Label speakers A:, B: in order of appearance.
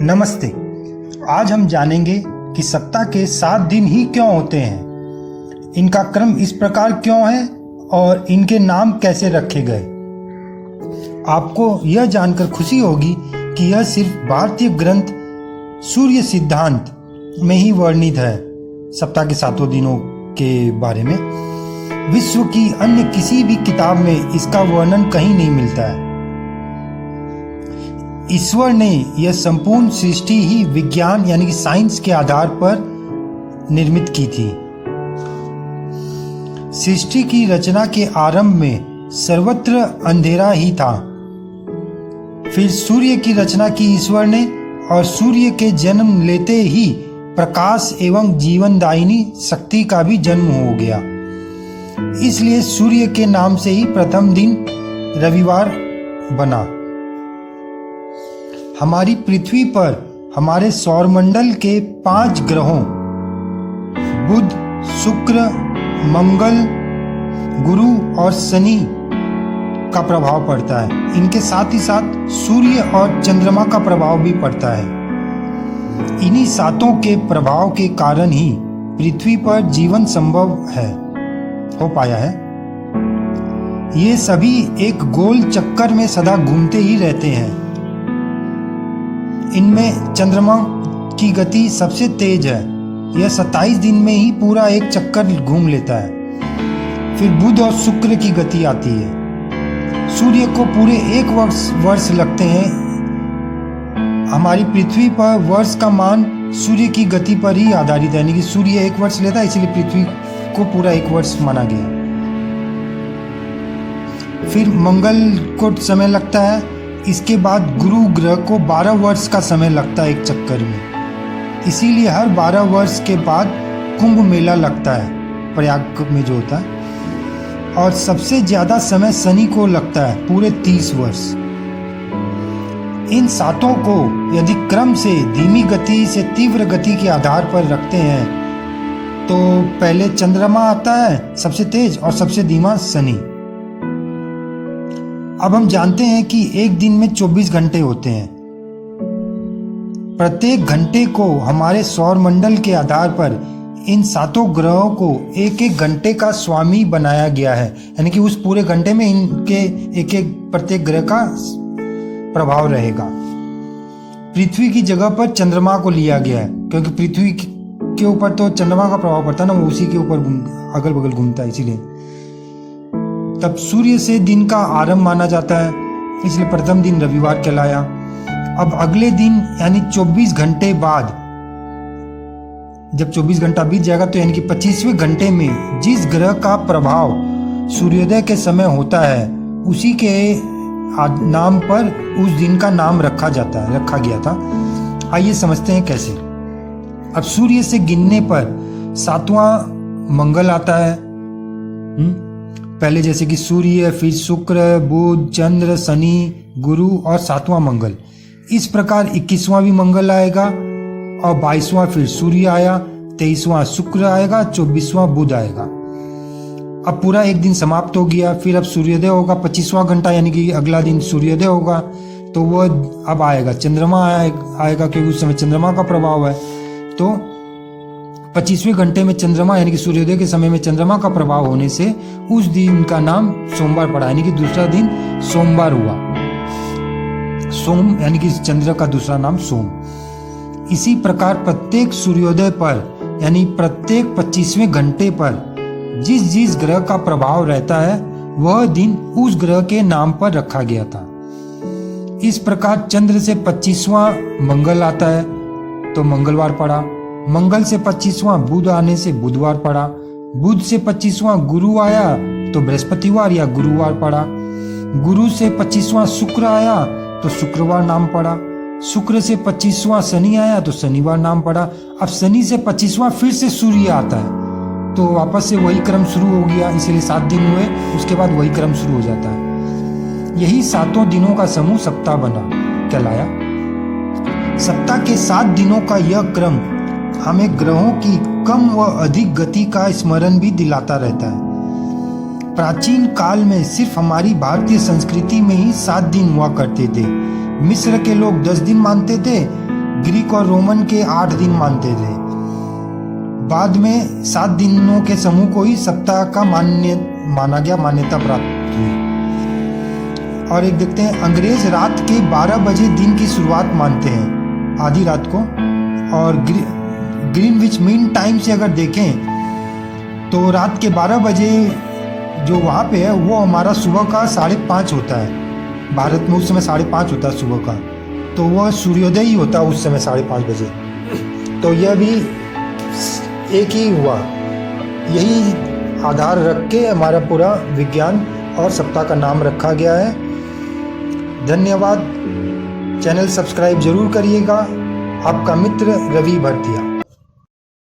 A: नमस्ते। आज हम जानेंगे कि सप्ताह के 7 दिन ही क्यों होते हैं, इनका क्रम इस प्रकार क्यों है और इनके नाम कैसे रखे गए। आपको यह जानकर खुशी होगी कि यह सिर्फ भारतीय ग्रंथ सूर्य सिद्धांत में ही वर्णित है। सप्ताह के 7 दिनों के बारे में विश्व की अन्य किसी भी किताब में इसका वर्णन कहीं नहीं मिलता है। ईश्वर ने यह संपूर्ण सृष्टि ही विज्ञान यानी कि साइंस के आधार पर निर्मित की थी। सृष्टि की रचना के आरंभ में सर्वत्र अंधेरा ही था। फिर सूर्य की रचना की ईश्वर ने और सूर्य के जन्म लेते ही प्रकाश एवं जीवनदायिनी शक्ति का भी जन्म हो गया। इसलिए सूर्य के नाम से ही प्रथम दिन रविवार बना। हमारी पृथ्वी पर हमारे सौरमंडल के 5 ग्रहों बुध, शुक्र, मंगल, गुरु और शनि का प्रभाव पड़ता है। इनके साथ ही साथ सूर्य और चंद्रमा का प्रभाव भी पड़ता है। इन्हीं सातों के प्रभाव के कारण ही पृथ्वी पर जीवन संभव हो पाया है। ये सभी एक गोल चक्कर में सदा घूमते ही रहते हैं। इनमें चंद्रमा की गति सबसे तेज है। यह 27 दिन में ही पूरा एक चक्कर घूम लेता है। फिर बुध और शुक्र की गति आती है। सूर्य को पूरे 1 वर्ष लगते हैं। हमारी पृथ्वी पर वर्ष का मान सूर्य की गति पर ही आधारित है, यानी कि सूर्य 1 वर्ष लेता है, इसलिए पृथ्वी को पूरा 1 वर्ष माना गया। फिर मंगल को समय लगता है। इसके बाद गुरु ग्रह को 12 वर्ष का समय लगता है एक चक्कर में। इसीलिए हर 12 वर्ष के बाद कुंभ मेला लगता है, प्रयाग में जो होता है। और सबसे ज्यादा समय शनि को लगता है, पूरे 30 वर्ष। इन सातों को यदि क्रम से धीमी गति से तीव्र गति के आधार पर रखते हैं तो पहले चंद्रमा आता है सबसे तेज और सबसे धीमा शनि। अब हम जानते हैं कि एक दिन में 24 घंटे होते हैं। प्रत्येक घंटे को हमारे सौरमंडल के आधार पर इन सातों ग्रहों को 1-1 घंटे का स्वामी बनाया गया है, यानी कि उस पूरे घंटे में इनके एक प्रत्येक ग्रह का प्रभाव रहेगा। पृथ्वी की जगह पर चंद्रमा को लिया गया है, क्योंकि पृथ्वी के ऊपर तो चंद्रमा का प्रभाव पड़ता है ना, वो उसी के ऊपर अगल बगल घूमता है, इसीलिए तब सूर्य से दिन का आरंभ माना जाता है, इसलिए प्रथम दिन रविवार कहलाया। अब अगले दिन यानी 24 घंटे बाद, जब 24 घंटा बीत जाएगा तो यानी कि 25वें घंटे में जिस ग्रह का प्रभाव सूर्योदय के समय होता है उसी के नाम पर उस दिन का नाम रखा गया था। आइए समझते हैं कैसे। अब सूर्य से गिनने पर 7वां मंगल आता है। पहले जैसे कि सूर्य, फिर शुक्र, बुध, चंद्र, शनि, गुरु और 7वां मंगल। इस प्रकार 21वां भी मंगल आएगा और 22वां फिर सूर्य आया, 23वां शुक्र आएगा, 24वां बुध आएगा। अब पूरा एक दिन समाप्त हो गया। फिर अब सूर्योदय होगा 25वां घंटा, यानी कि अगला दिन सूर्योदय होगा, तो वह अब आएगा चंद्रमा आएगा, क्योंकि उस समय चंद्रमा का प्रभाव है। तो 25वें घंटे में चंद्रमा यानी कि सूर्योदय के समय में चंद्रमा का प्रभाव होने से उस दिन का नाम सोमवार पड़ा, यानी कि दूसरा दिन सोमवार हुआ। सोम यानी कि चंद्र का दूसरा नाम सोम। इसी प्रकार प्रत्येक सूर्योदय पर यानी प्रत्येक 25वें घंटे पर जिस जिस ग्रह का प्रभाव रहता है वह दिन उस ग्रह के नाम पर रखा गया था। इस प्रकार चंद्र से 25वां मंगल आता है तो मंगलवार पड़ा। मंगल से 25वां बुध आने से बुधवार पड़ा। बुध से 25वां गुरु आया तो बृहस्पतिवार या गुरुवार पड़ा। गुरु से 25वां शुक्र आया तो शुक्रवार नाम पड़ा। शुक्र से 25वां शनि आया तो शनिवार नाम पड़ा। अब शनि से 25वां फिर से सूर्य आता है तो वापस से वही क्रम शुरू हो गया, इसलिए 7 दिन हुए, उसके बाद वही क्रम शुरू हो जाता है। यही 7 दिनों का समूह सप्ताह बना कहलाया। सप्ताह के 7 दिनों का यह क्रम हमें ग्रहों की कम व अधिक गति का स्मरण भी दिलाता रहता है। प्राचीन काल में सिर्फ हमारी भारतीय संस्कृति में ही 7 दिन हुआ करते थे। मिस्र के लोग 10 दिन मानते थे, ग्रीक और रोमन के 8 दिन मानते थे। बाद में 7 दिनों के समूह को ही सप्ताह का मान्यता प्राप्त हुई। और एक देखते हैं, अंग्रेज रात के 12 बजे दिन की शुरुआत मानते हैं, आधी रात को। और ग्रीनविच मीन टाइम से अगर देखें तो रात के 12 बजे जो वहाँ पे है वो हमारा सुबह का 5:30 होता है। भारत में उस समय 5:30 होता है सुबह का, तो वह सूर्योदय ही होता है उस समय 5:30 बजे। तो यह भी एक ही हुआ। यही आधार रख के हमारा पूरा विज्ञान और सप्ताह का नाम रखा गया है। धन्यवाद। चैनल सब्सक्राइब जरूर करिएगा। आपका मित्र रवि भरतिया।